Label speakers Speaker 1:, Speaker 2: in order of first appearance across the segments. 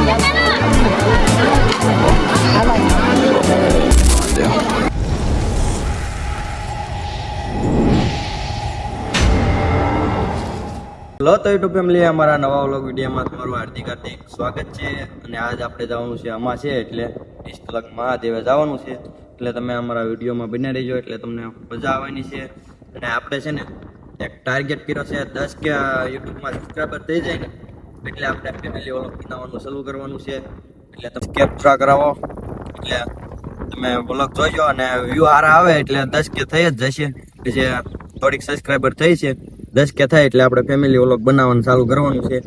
Speaker 1: Hello તો YouTube family, અમારા નવા વ્લોગ વિડીયોમાં તમારું હાર્દિક સ્વાગત છે. અને આજ આપણે જવાનું છે અમા છે એટલે 20 કલાક મહાદેવે જવાનું છે. એટલે તમે અમારા વિડીયોમાં બને રહીજો એટલે તમને મજા આવવાની છે. અને આપણે છે ને એક ટાર્ગેટ કર્યો છે 10 કે યુટ્યુબમાં સબસ્ક્રાઈબર થઈ જાય ને એટલે આપણે ફેમિલી વ્લોગ બનાવવાનું શરૂ કરવાનું છે. એટલે તમે કેપ્ચર કરાવો એટલે તમે વ્લોગ જોઈજો અને વ્યૂ સારા આવે એટલે 10 કે થઈ જ જશે. કે જે થોડીક સબસ્ક્રાઈબર થઈ છે 10 કે થાય એટલે આપણે ફેમિલી વ્લોગ બનાવવાનું ચાલુ કરવાનું છે.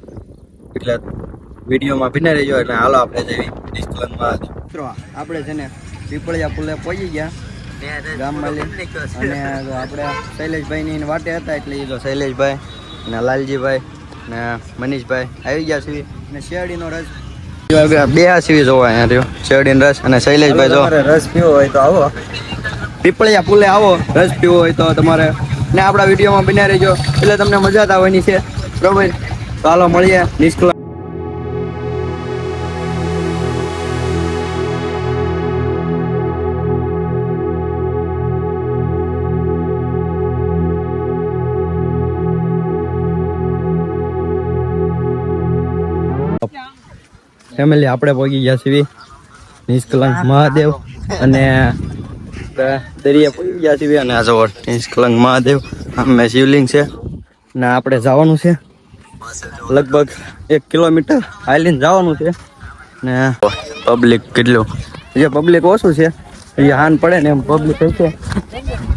Speaker 1: એટલે વિડીયોમાં બને રહેજો. એટલે હાલો આપણે જઈએ ડિસ્કલનમાં. મિત્રો આપણે છે ને પીપળિયા પુલે પહોંચી ગયા ગામમાં લઈ. અને આપણે શૈલેષભાઈની વાટે હતા એટલે એ જો શૈલેષભાઈ ને લાલજીભાઈ ને મનીષભાઈ આવી ગયા છે. અને શેરડીનો રસ બે સીવી જોવા અહીંયા રહ્યો, શેરડીનો રસ. અને શૈલેષભાઈ જો રસ પીવો હોય તો આવો પીપળિયા પુલે આવો, રસ પીવો હોય તો તમારે ને આપણા વિડીયોમાં બન્યા રહેજો એટલે તમને મજા આવવાની છે. બરોબર, તો હાલો મળીએ નિષ્કલ. ફેમિલી આપણે પહોંચી ગયા છીએ નિષ્કલંક મહાદેવ. અને દરિયા પહોંચી ગયા છીએ. અને આ જો નિષ્કલંક મહાદેવ અમે શિવલિંગ છે ને આપણે જવાનું છે લગભગ 1 કિલોમીટર હાલીને જવાનું છે. ને પબ્લિક કેટલું જે પબ્લિક ઓછું છે એ હાન પડે ને એમ પબ્લિક છે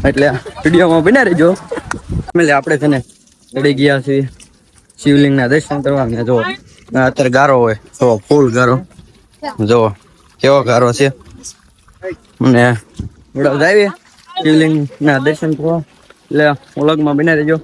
Speaker 1: એટલે વિડીયોમાં બના રહેજો. ફેમિલી આપણે છે ને ચડી ગયા છીએ શિવલિંગના દર્શન કરવા. ને જો અત્યારે ગારો હોય તો ફૂલ ગારો જો કેવો ગારો છે. અને જાવીએ શિવલિંગ ના દર્શન કરવા એટલે વ્લોગમાં બના રહેજો.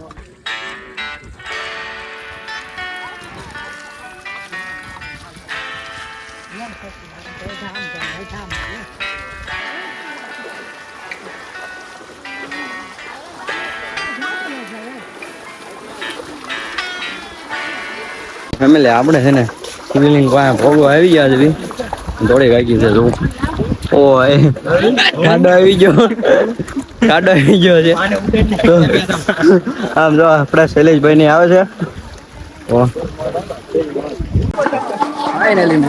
Speaker 1: ફેમિલી આપણે છે ને શિવલિંગ પાસે ભોગો આવી ગયા છે. થોડી વાગી છે જો ઓય કાડો આવી ગયો છે. તો આમ જો આપણા શૈલેષભાઈ ની આવે છે. ફાઇનલી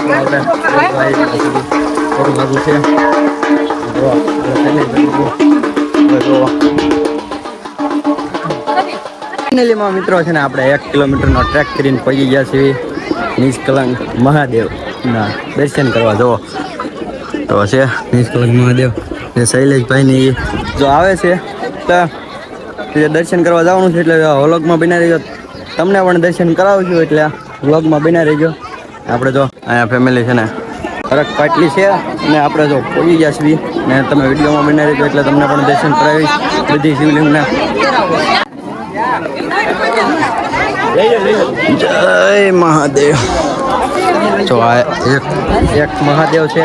Speaker 1: ફાઇનલીમાં મિત્રો છે ને આપણે 1 કિલોમીટરનો ટ્રેક કરીને પહોંચી ગયા છીએ નિષ્કલંક મહાદેવ ના દર્શન કરવા. જો તો છે નિષ્કલંક મહાદેવ. જે શૈલેષભાઈની જો આવે છે તો દર્શન કરવા જવાનું છે એટલે વ્લોગમાં બના રહેજો. તમને પણ દર્શન કરાવું છું એટલે વ્લોગમાં બના રહેજો. આપણે જો અહીંયા ફેમિલી છે ને ફરક પાટલી છે અને આપણે જો પહોંચી ગયા છીએ ને તમે વિડીયોમાં બના રહેજો એટલે તમને પણ દર્શન કરાવીશ બધી શિવલિંગના. જય મહાદેવ. જો આ એક મહાદેવ છે.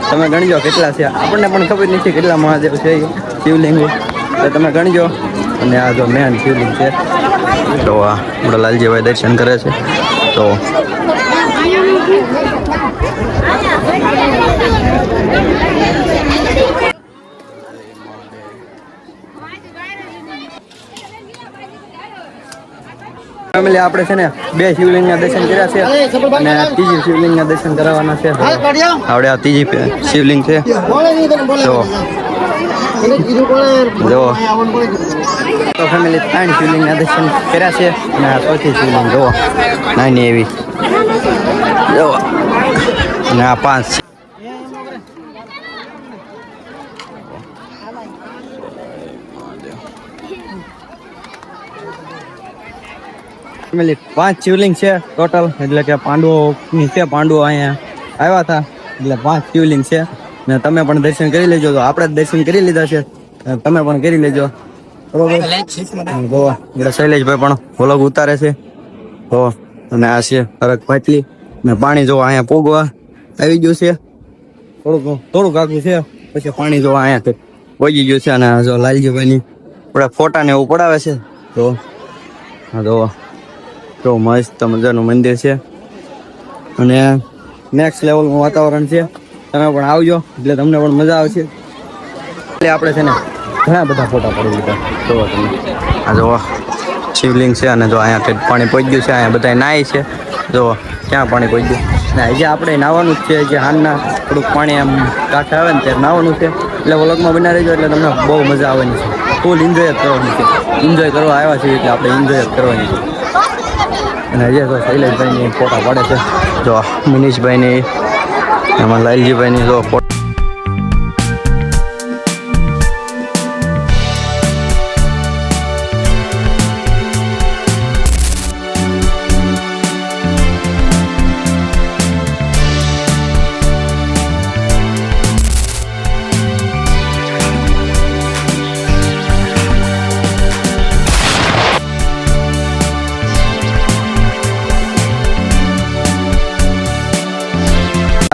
Speaker 1: તમે ગણજો કેટલા છે, આપણને પણ ખબર નથી કેટલા મહાદેવ છે શિવલિંગ તો તમે ગણજો. અને આ જો મેન શિવલિંગ છે. તો આ આપણા લાલજીભાઈ દર્શન કરે છે. તો ફેમિલી આપણે છે ને 2 શિવલિંગના દર્શન કર્યા છે અને ત્રીજી શિવલિંગના દર્શન કરાવવાના છે. આપણે આ ત્રીજી શિવલિંગ છે. જો તો ફેમિલી 3 શિવલિંગના દર્શન કર્યા છે અને આ ચોથી શિવલિંગ જો નાની એવી જો અને આ 5. ફેમિલી 5 શિવલિંગ છે ટોટલ. એટલે કે પાંડવો છે, પાંડવો અહીંયા આવ્યા હતા એટલે 5 શિવલિંગ છે. ને તમે પણ દર્શન કરી લેજો. તો આપણે દર્શન કરી લીધા છે, તમે પણ કરી લેજો. બરોબર. શૈલેષભાઈ પણ વ્લોગ ઉતારે છે. તો અને આ છે ફરક પાટલી ને પાણી જોવા અહીંયા પોગવા આવી ગયું છે. થોડુંક આગું છે પછી પાણી જોવા અહીંયા પહોંચી ગયું છે. અને જો લાલજીભાઈની આપણા ફોટા ને એવું પડાવે છે. તો હા જો મસ્ત મજાનું મંદિર છે. અને નેક્સ્ટ લેવલનું વાતાવરણ છે. તમે પણ આવજો એટલે તમને પણ મજા આવશે. એટલે આપણે છે ને ઘણા બધા ફોટા પડી લીધા. જોવો તમે આ જોવો શિવલિંગ છે અને જો અહીંયા પાણી પહોંચી ગયું છે. અહીંયા બધા નાય છે. જો ક્યાં પાણી પહોંચી ગયું ને આજે આપણે નાહવાનું જ છે. જે હાલના થોડુંક પાણી આમ કાંઠે આવે ને ત્યારે નાહવાનું છે. એટલે વ્લોગમાં બના રહેજો એટલે તમને બહુ મજા આવવાની છે. ફૂલ એન્જોય જ કરવાની છે. એન્જોય કરવા આવ્યા છીએ એટલે આપણે એન્જોય જ કરવાની છે. અને હજી તો શૈલેષભાઈની ફોટા પાડે છે. જો મનીષભાઈની એમાં લાલજીભાઈની જો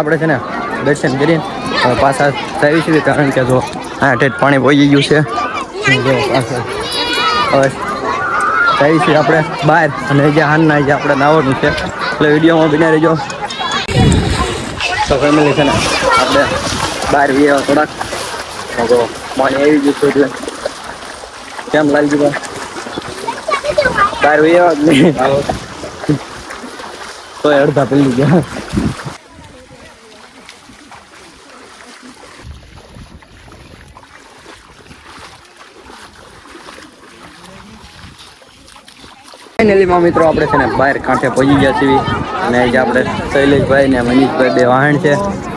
Speaker 1: આપણે છે ને દર્શન કરીને પાછા આવી છીએ. કારણ કે જો આ ઠેઠ પાણી પહોંચી ગયું છે. જો પાછા હવે આવી છીએ આપણે બહાર અને જે હાલના જે આપણે નાવાનું છે. એટલે વિડીયોમાં બના રહેજો. તો ફેમિલી છે ને આપણે બહાર વીએ થોડાક તો પાણી આવી ગયું છે. એટલે કેમ લાગી ગયું બહાર વીએ નહીં તો અડધા પડી ગયા. ફાઇનલીમાં મિત્રો આપણે છે ને બહાર કાંઠે પહોંચી ગયા છીએ. અને જે આપણે શૈલેષભાઈ ને મનીષભાઈ બે વાહન છે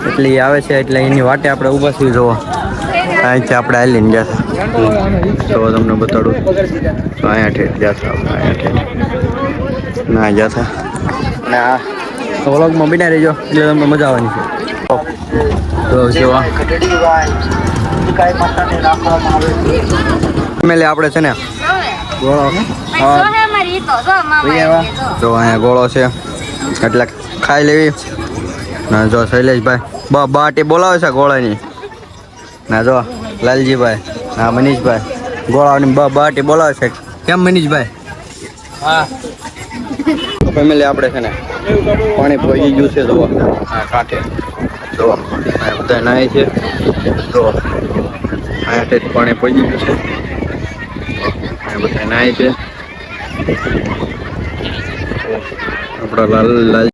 Speaker 1: એટલે એ આવે છે. એટલે એની વાટે આપણે ઊભા છીએ. જોવો અહીંથી આપણે હાલીને ગયા તો તમને બતાડું. તો અહીંયા ઠેઠ ગયા હતા આપણે. અહીંયા ઠેઠ ના ગયા હતા. અને આ વ્લોગમાં બના રહેજો એટલે તમને મજા આવવાની છે. તો જો ફેમિલી આપણે છે ને ગોળો જો અહીંયા ગોળો છે એટલે ખાઈ લેવી. ના જો શૈલેષભાઈ બાટી બોલાવે છે ગોળાની. ના જો લાલજીભાઈ ના મનીષભાઈ ગોળાની બાટી બોલાવે છે. કેમ મનીષભાઈ? હા ફેમિલી આપણે છે ને પાણી પહોંચી ગયું છે. જો કાંઠે જો બધા નાય છે. જો અહીંયા પાણી પહોંચી ગયું છે. બધા નાય છે. આપણા લાલ